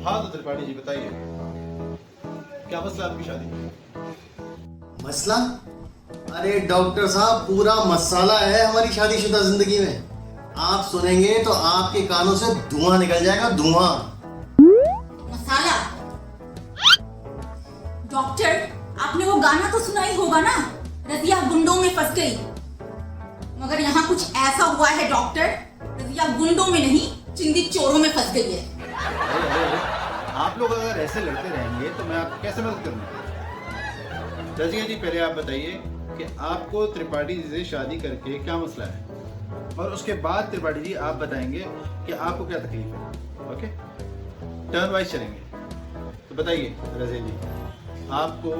हाँ तो त्रिपाठी जी बताइए, क्या मसला आपकी शादी में? मसला? अरे डॉक्टर साहब, पूरा मसाला है हमारी शादीशुदा जिंदगी में। आप सुनेंगे तो आपके कानों से धुआं निकल जाएगा, धुआं। मसाला? डॉक्टर, आपने वो गाना तो सुना ही होगा ना, रजिया गुंडों में फंस गई। मगर यहाँ कुछ ऐसा हुआ है डॉक्टर, रजिया गुंडों में नहीं, चिंदी चोरों में फंस गई है। अरे, आप लोग अगर ऐसे लड़ते रहेंगे तो मैं आपको कैसे मदद करूँगा? रजिया जी पहले आप बताइए कि आपको त्रिपाठी जी से शादी करके क्या मसला है, और उसके बाद त्रिपाठी जी आप बताएंगे कि आपको क्या तकलीफ है। ओके, टर्न वाइज चलेंगे। तो बताइए रजिया जी, आपको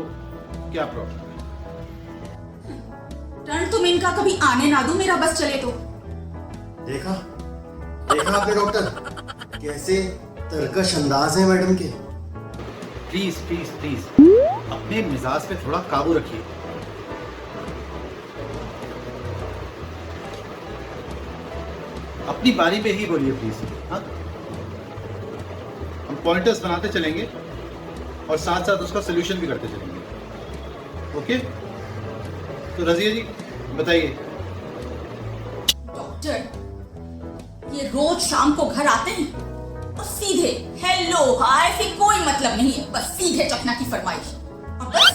क्या प्रॉब्लम है? टर्न तुम इनका कभी आने ना दो, मेरा बस चले तो। देखा देखा आपने डॉक्टर, कैसे तरकश अंदाज है मैडम के। प्लीज प्लीज प्लीज अपने मिजाज पे थोड़ा काबू रखिए। अपनी बारी पे ही बोलिए प्लीज। हाँ, हम पॉइंटर्स बनाते चलेंगे और साथ साथ उसका सोल्यूशन भी करते चलेंगे। ओके, तो रजिया जी बताइए। डॉक्टर, ये रोज शाम को घर आते हैं और सीधे हेलो हाय से कोई मतलब नहीं है, बस सीधे चखना की फरमाइश, और बस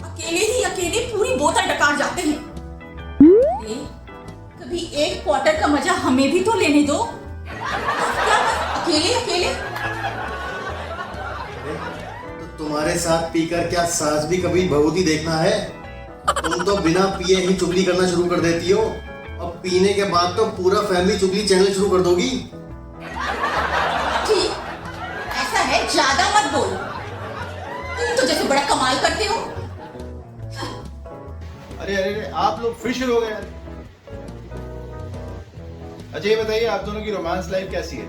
अकेले पूरी बोतल डकार जाते हैं। कभी एक क्वार्टर का मजा हमें भी तो लेने दो। क्या बस अकेले? तो तुम्हारे साथ पीकर क्या सास भी कभी बहू ही देखना है? तुम तो बिना पिए ही चुगली करना शुरू कर देती हो, और पीने के बाद तो पूरा फैमिली चुगली चैनल शुरू कर दोगी। ठीक, ऐसा है, ज्यादा मत बोलो। तुम तो जैसे बड़ा कमाल करते हो। अरे आप लोग फिर शुरू हो गए। अच्छा ये बताइए, आप दोनों की रोमांस लाइफ कैसी है?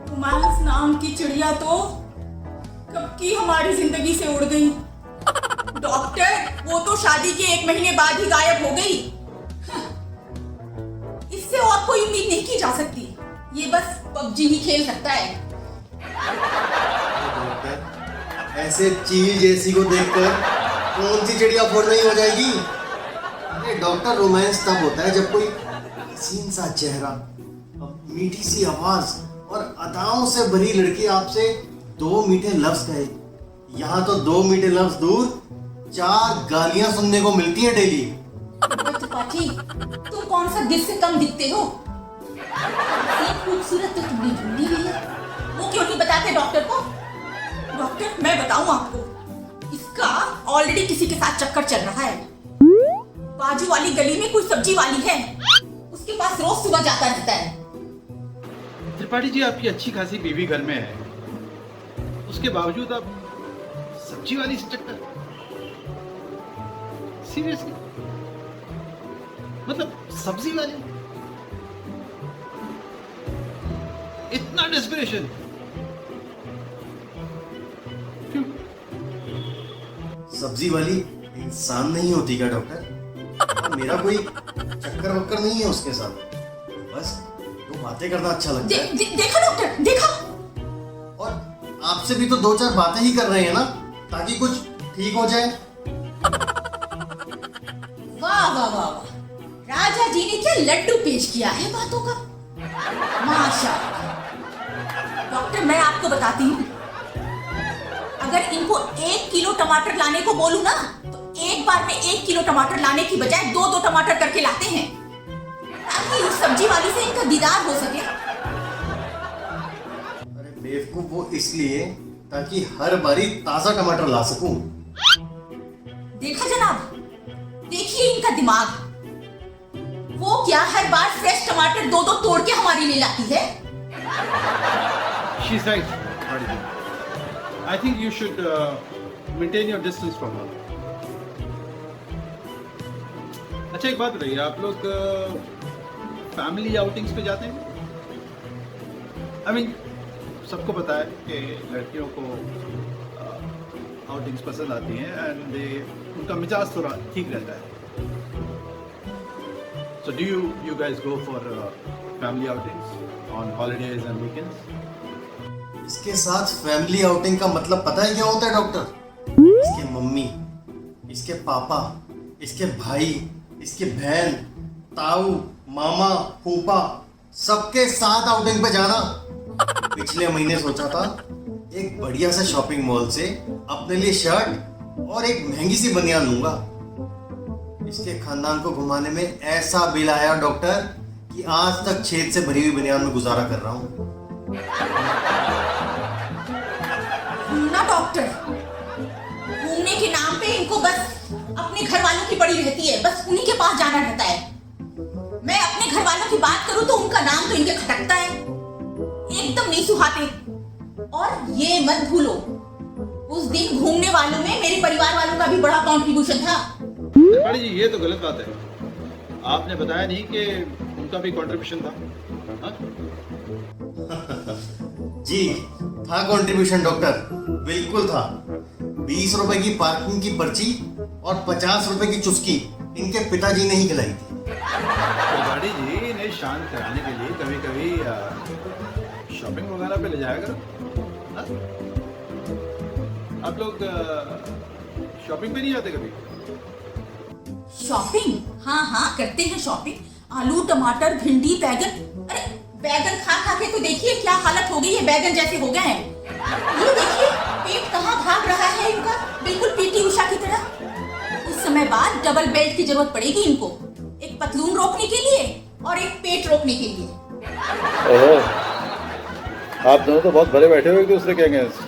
रोमांस नाम की चिड़िया तो कब की हमारी जिंदगी से उड़ गई। डॉक्टर, वो तो शादी के 1 महीने बाद ही गायब हो गई। इससे और कोई उम्मीद नहीं की जा सकती। ये बस पबजी ही खेल सकता है। डॉक्टर, ऐसे चील जैसी को देखकर कौन सी चिड़िया फोड़ नहीं हो जाएगी? अरे डॉक्टर, रोमांस तब होता है जब कोई हसीन सा चेहरा, मीठी सी आवाज और अदाओं से भरी लड़की आपसे 2 मीठे लफ्ज कहे। यहाँ तो 2 मीठे लफ्ज दूर 4 गालियां सुनने को मिलती हैं डेली। त्रिपाठी, तुम कौन सा दिल से कम दिखते हो? खूबसूरत तो तुमने ढूंढी हुई है, वो क्यों नहीं बताते डॉक्टर को? डॉक्टर, मैं बताऊं आपको, इसका ऑलरेडी किसी के साथ चक्कर चल रहा है। बाजू वाली गली में कोई सब्जी वाली है, उसके पास रोज सुबह जाता रहता है। त्रिपाठी जी, आपकी अच्छी खासी बीवी घर में है, उसके बावजूद आप सब्जी वाली से चक्कर? सीरियसली? मतलब सब्जी वाली? इतना डेस्परेशन क्यों? सब्जी वाली इंसान नहीं होती क्या डॉक्टर? मेरा कोई चक्कर वक्कर नहीं है उसके साथ, बस वो बातें करना अच्छा लगता है। देखा डॉक्टर, देखा? और आपसे भी तो 2-4 बातें ही कर रहे हैं ना, ताकि कुछ ठीक हो जाए। वाह वाह वाह वाह, राजा जी ने क्या लड्डू पेश किया है बातों का, माशाअल्लाह। डॉक्टर, मैं आपको बताती हूँ, अगर इनको 1 किलो टमाटर लाने को बोलूं ना, तो एक बार में 1 किलो टमाटर लाने की बजाय 2-2 टमाटर करके लाते हैं, ताकि उस सब्जी वाली से इनका दीदार हो सके। अरे बेवकूफ, वो इसलिए ताकि हर बारी ताजा टमाटर ला सकूं। देखा जनाब, देखिए इनका दिमाग, वो क्या हर बार फ्रेश टमाटर 2-2 तोड़ के हमारे लिए लाती है। She's right. I think you should maintain your distance from her. अच्छा एक बात बताइए, आप लोग फैमिली आउटिंग्स पे जाते हैं? I mean, सबको पता है कि लड़कियों को आउटिंग्स पसंद आती हैं एंड उनका मिजाज थोड़ा ठीक रहता है। So do you guys go for family outings on holidays and weekends? इसके साथ फैमिली आउटिंग का मतलब पता है क्या होता है डॉक्टर? इसके मम्मी, इसके पापा, इसके भाई, इसके बहन, ताऊ, मामा, फूफा, सबके साथ आउटिंग पे जाना। पिछले महीने सोचा था एक बढ़िया सा शॉपिंग मॉल से अपने लिए शर्ट और एक महंगी सी बनियान लूंगा। इसके खानदान को घुमाने में ऐसा बिल आया डॉक्टर कि आज तक छेद से भरी हुई बनियान में गुजारा कर रहा हूं। ना डॉक्टर, घूमने के नाम पे इनको बस अपने घर वालों की पड़ी रहती है, बस उन्हीं के पास जाना रहता है। मैं अपने घर वालों की बात करूं तो उनका नाम तो इनके खटकता है, एकदम नहीं सुहाते। और ये मत भूलो, उस दिन घूमने वालों में मेरे परिवार वालों का भी बड़ा कंट्रीब्यूशन था। त्रिपाठी जी, ये तो गलत बात है। आपने बताया नहीं कि उनका भी कंट्रीब्यूशन था। हाँ? जी था कंट्रीब्यूशन डॉक्टर, बिल्कुल था। 20 रुपए की पार्किंग की पर्ची और 50 रुपए की चुस्की इनके पिताजी ने ही खिलाई थी। त्रिपाठी जी, इन्हें शांत कराने के लिए कभी कभी शॉपिंग वगैरह पे ले जाया करो। हाँ? आप लोग शॉपिंग पे नहीं जाते कभी? शॉपिंग? हाँ हाँ, करते हैं शॉपिंग। आलू, टमाटर, भिंडी, बैगन। अरे बैगन खा खा के तो देखिए क्या हालत हो गई है, बैगन जैसे हो गए हैं। ये देखिए पेट कहाँ भाग रहा है इनका, बिल्कुल पीटी उषा की तरह। कुछ समय बाद डबल बेल्ट की जरूरत पड़ेगी इनको, एक पतलून रोकने के लिए और एक पेट रोकने के लिए। ओहो, आप दोनों तो बहुत भले बैठे हो एक दूसरे के अगेंस्ट।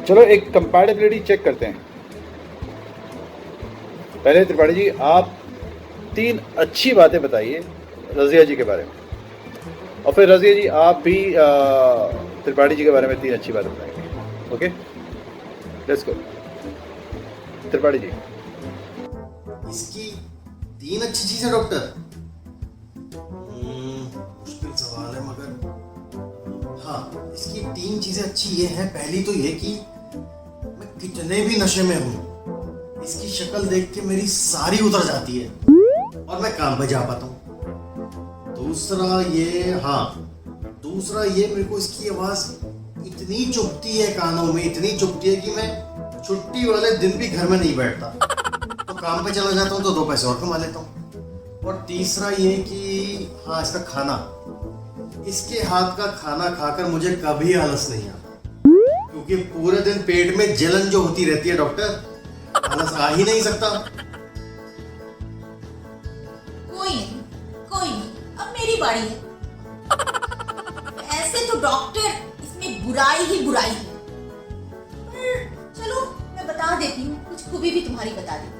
चलो एक कंपैटिबिलिटी चेक करते हैं। पहले त्रिपाठी जी, आप 3 अच्छी बातें बताइए रज़िया जी के बारे में, और फिर रज़िया जी आप भी त्रिपाठी जी के बारे में 3 अच्छी बातें बताएंगे। Okay, let's go. Tripathi ji. इसकी 3 अच्छी चीजें डॉक्टर? मुश्किल सवाल है मगर हाँ, इसकी 3 चीजें अच्छी ये है। पहली तो ये कि मैं कितने भी नशे में हूं, इसकी शक्ल देख के मेरी सारी उतर जाती है और मैं काम पे जा पाता हूँ। दूसरा ये मेरे को इसकी आवाज इतनी चुभती है कानों में, इतनी चुभती है कि मैं छुट्टी वाले दिन भी घर में नहीं बैठता, तो काम पे चला जाता हूँ तो 2 पैसे और कमा लेता हूँ। और तीसरा ये कि हाँ, इसका खाना, इसके हाथ का खाना खाकर मुझे कभी आलस नहीं आता, क्योंकि पूरे दिन पेट में जलन जो होती रहती है डॉक्टर, आलस आ ही नहीं सकता। कोई नहीं, अब मेरी बारी है। ऐसे तो डॉक्टर इसमें बुराई ही बुराई है, पर चलो मैं बता देती हूँ, कुछ खूबी भी तुम्हारी बता देती हूँ।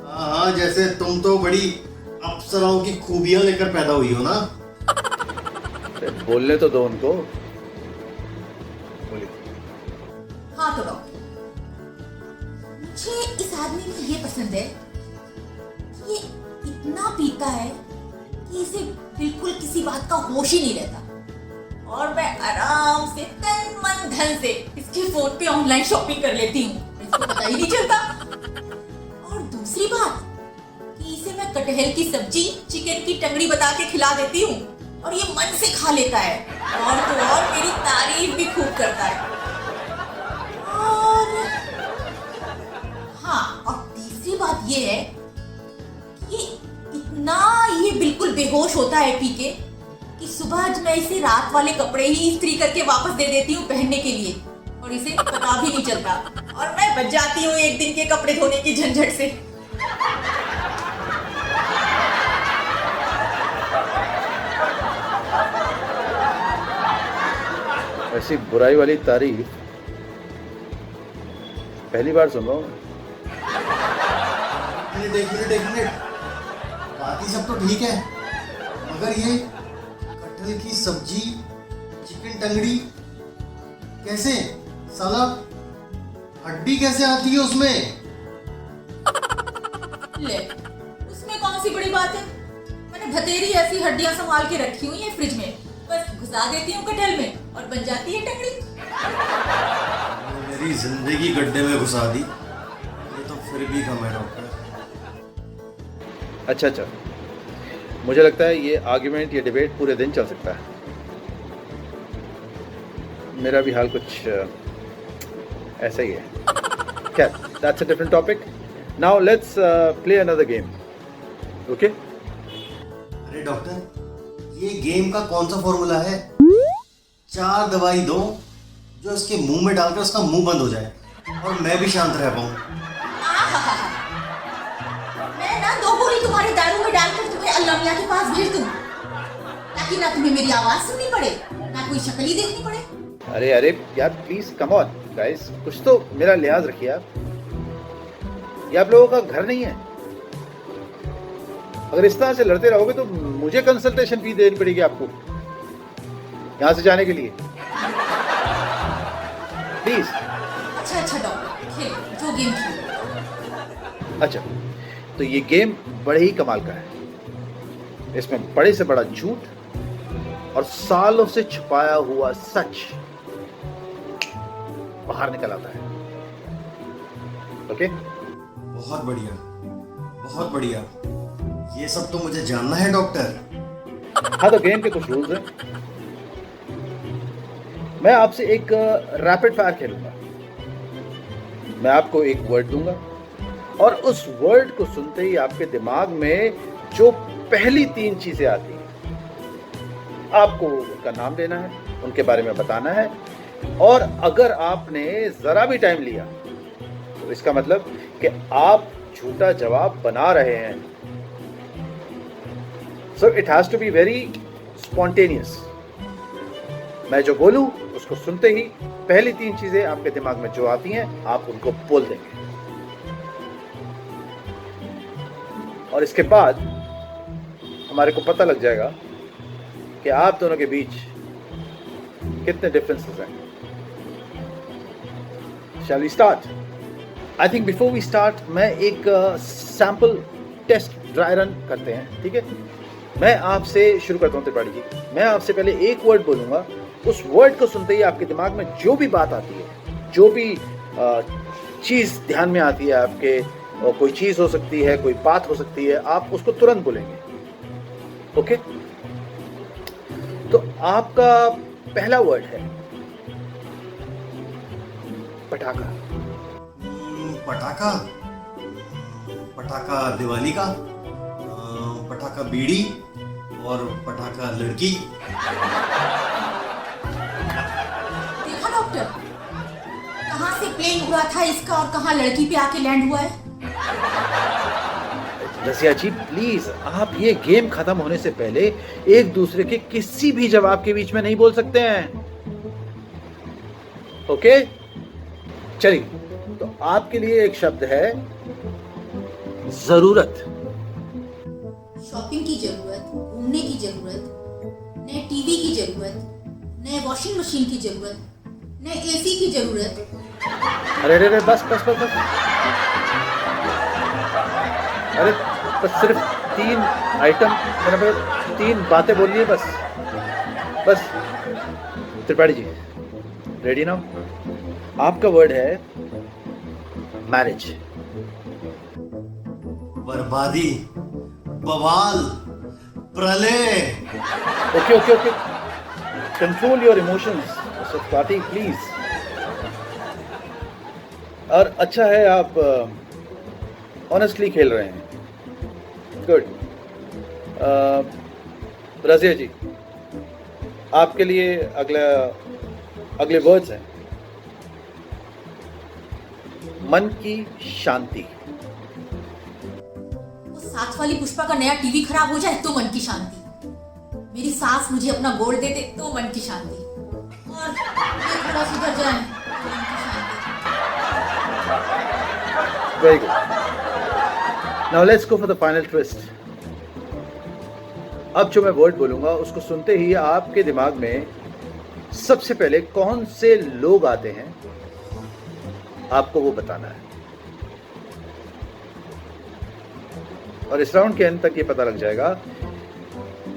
हाँ, जैसे तुम तो बड़ी अप्सराओं की खूबियां लेकर पैदा हुई हो ना। बोलने तो दो उनको। बोलिए। हाँ तो डॉक्टर, मुझे इस आदमी में ये पसंद है कि ये इतना पीता है कि इसे बिल्कुल किसी बात का होश ही नहीं रहता, और मैं आराम से तन मन धन से इसके फोन पे ऑनलाइन शॉपिंग कर लेती हूँ, इसको पता ही नहीं चलता। और दूसरी बात कि इसे मैं कटहल की सब्जी, चिकन की टंगड़ी बता के खिला देती हूँ और ये मन से खा लेता है, और तो और मेरी तारीफ भी खूब करता है। और हाँ, और तीसरी बात ये है कि इतना ये बिल्कुल बेहोश होता है पी के कि सुबह मैं इसे रात वाले कपड़े ही इस्त्री करके वापस दे देती हूँ पहनने के लिए, और इसे पता भी नहीं चलता, और मैं बच जाती हूँ एक दिन के कपड़े धोने की झंझट से। ऐसी बुराई वाली तारीफ पहली बार सुन रहा हूँ। एक मिनट, बाकी सब तो ठीक है, मगर ये कटहल की सब्जी, चिकन टंगड़ी कैसे? साला हड्डी कैसे आती है उसमें? ले, उसमें कौन सी बड़ी बात है? मैंने भतेरी ऐसी हड्डियां संभाल के रखी हुई है फ्रिज में, बस घुसा देती हूँ कटहल में और बन जाती है टंगड़ी। मेरी जिंदगी गड्ढे में घुसा दी, ये तो फिर भी कम है डॉक्टर। अच्छा, मुझे लगता है ये आर्ग्यूमेंट, ये डिबेट पूरे दिन चल सकता है। मेरा भी हाल कुछ ऐसा ही है. खैर, that's a different topic. Now let's play another game. Okay? अरे डॉक्टर, ये गेम का कौन सा फॉर्मूला है? 4 दवाई दो जो इसके मुंह में डालकर उसका मुंह बंद हो जाए और मैं भी शांत रह पाऊं. मैं ना 2 गोली तुम्हारे दारू में डालकर तुम्हें अल्लाह मियां के पास भेज दूं, ताकि ना तुम्हें मेरी आवाज सुननी पड़े, ना कोई शक्ल ही देखनी पड़े. अरे अरे यार, प्लीज कम ऑन गाइस, कुछ तो मेरा लिहाज रखिए आप. ये आप लोगों का घर नहीं है. अगर इस तरह से लड़ते रहोगे तो मुझे कंसल्टेशन फी देनी पड़ेगी आपको यहाँ से जाने के लिए. प्लीज. अच्छा डॉक्टर, खेलो जो गेम खेलो. अच्छा, तो ये गेम बड़े ही कमाल का है. इसमें बड़े से बड़ा झूठ और सालों से छुपाया हुआ सच बाहर निकल आता है. ओके? बहुत बढ़िया, बहुत बढ़िया. ये सब तो मुझे जानना है डॉक्टर. हाँ, तो गेम के कुछ रूल्स हैं. मैं आपसे एक रैपिड फायर खेलूंगा. मैं आपको एक वर्ड दूंगा और उस वर्ड को सुनते ही आपके दिमाग में जो पहली 3 चीजें आती हैं, आपको उनका नाम लेना है, उनके बारे में बताना है. और अगर आपने जरा भी टाइम लिया तो इसका मतलब कि आप झूठा जवाब बना रहे हैं. So it has to be very spontaneous. मैं जो बोलूं उसको सुनते ही पहली 3 चीजें आपके दिमाग में जो आती हैं आप उनको बोल देंगे. और इसके बाद हमारे को पता लग जाएगा कि आप दोनों के बीच कितने डिफरेंसेस हैं. Shall we start? I think before we start मैं एक सैंपल टेस्ट ड्राई रन करते हैं. ठीक है, मैं आपसे शुरू करता हूँ त्रिपाठी जी. मैं आपसे पहले एक वर्ड बोलूंगा. उस वर्ड को सुनते ही आपके दिमाग में जो भी बात आती है, जो भी चीज ध्यान में आती है आपके, कोई चीज हो सकती है, कोई बात हो सकती है, आप उसको तुरंत बोलेंगे. ओके? तो आपका पहला वर्ड है पटाखा. पटाखा. पटाखा दिवाली का, पटाखा बीड़ी और पटाखा लड़की. देखा डॉक्टर, कहाँ से प्लेन उड़ा था इसका और कहाँ लड़की पे आके लैंड हुआ है. रसिया जी प्लीज, आप ये गेम खत्म होने से पहले एक दूसरे के किसी भी जवाब के बीच में नहीं बोल सकते हैं. ओके? चलिए, तो आपके लिए एक शब्द है जरूरत. शॉपिंग की जरूरत, घूमने की जरूरत, नए टीवी की जरूरत, नए वॉशिंग मशीन की जरूरत, नए एसी की जरूरत. अरे अरे बस बस बस बस. अरे बस सिर्फ 3 आइटम, मैंने 3 बातें बोलनी है बस. बस त्रिपाठी जी, रेडी नाउ? आपका वर्ड है मैरिज. बर्बादी, बवाल, प्रलय. Okay okay okay, control your emotions Tripathi please. और अच्छा है आप ऑनेस्टली खेल रहे हैं. गुड. रजिया जी, आपके लिए अगले वर्ड्स हैं मन की शांति. वो साथ वाली पुष्पा का नया टीवी खराब हो जाए तो मन की शांति, मेरी सास मुझे अपना गोल्ड दे दे तो मन की शांति, और ये थोड़ा सुधर जाए तो मन की शांति. Very good. Now let's go for the final twist. अब जो मैं वर्ड बोलूंगा उसको सुनते ही आपके दिमाग में सबसे पहले कौन से लोग आते हैं आपको वो बताना है. और इस राउंड के अंत तक ये पता लग जाएगा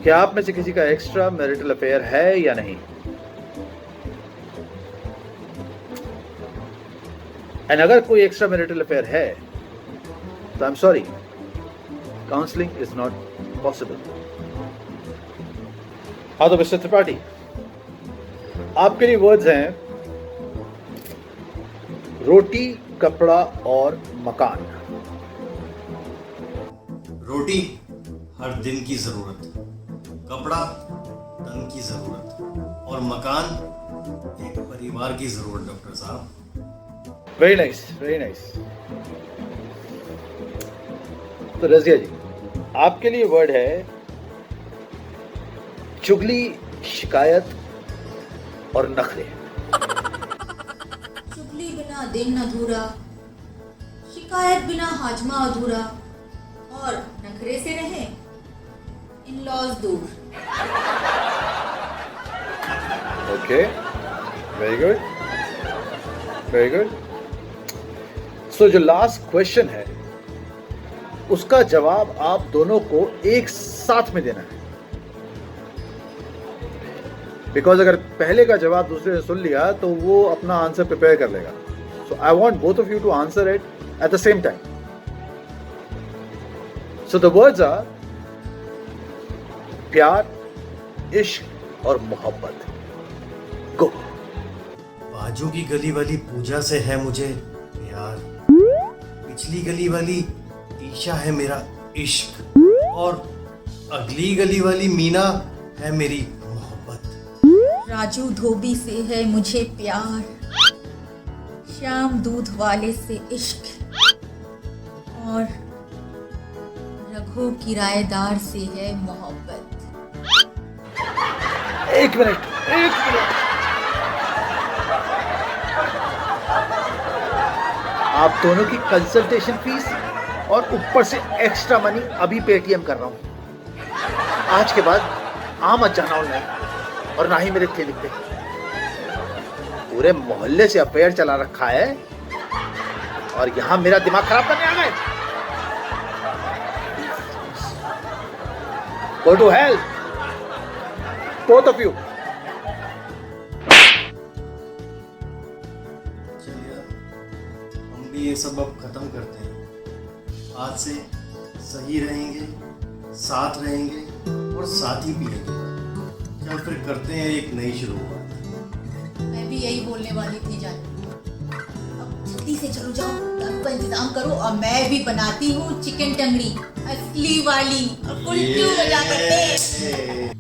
कि आप में से किसी का एक्स्ट्रा मैरिटल अफेयर है या नहीं. एंड अगर कोई एक्स्ट्रा मैरिटल अफेयर है तो I am sorry, counselling is not possible. हाँ तो मिस्टर त्रिपाठी, आपके लिए वर्ड्स हैं रोटी, कपड़ा और मकान। रोटी हर दिन की जरूरत, कपड़ा तन की जरूरत और मकान एक परिवार की जरूरत। डॉक्टर साहब, वेरी नाइस, वेरी नाइस। तो रजिया जी, आपके लिए वर्ड है चुगली, शिकायत और नखरे। चुगली बिना दिन अधूरा, शिकायत बिना हाजमा अधूरा, और नखरे से रहे इन लॉज दूर। Okay, very good, very good. So जो लास्ट क्वेश्चन है उसका जवाब आप दोनों को एक साथ में देना है, बिकॉज अगर पहले का जवाब दूसरे ने सुन लिया तो वो अपना आंसर प्रिपेयर कर लेगा। So I want both of you to answer it at the same time. So the words are प्यार, इश्क और मोहब्बत। गो। बाजू की गली वाली पूजा से है मुझे प्यार, पिछली गली वाली ईशा है मेरा इश्क, और अगली गली वाली मीना है मेरी मोहब्बत। राजू धोबी से है मुझे प्यार, श्याम दूध वाले से इश्क, और रघु किराएदार से है मोहब्बत। एक मिनट, एक मिनट। आप दोनों की कंसल्टेशन फीस और ऊपर से एक्स्ट्रा मनी अभी पेटीएम कर रहा हूं। आज के बाद आ मत जाना ऑनलाइन और ना ही मेरे क्लिनिक पे। पूरे मोहल्ले से अफेयर चला रखा है और यहां मेरा दिमाग खराब करने आ गए। Go to hell, both of you. चलिए हम भी ये सब अब खत्म करते हैं। आज से सही रहेंगे, साथ रहेंगे और साथ ही पिएंगे। चल फिर करते हैं एक नई शुरुआत। मैं भी यही बोलने वाली थी जान। अब जल्दी से चलो जाओ, दारू का इंतजाम करो, और मैं भी बनाती हूँ चिकन टंगड़ी असली वाली, और फुल ट्यूब बजा करते।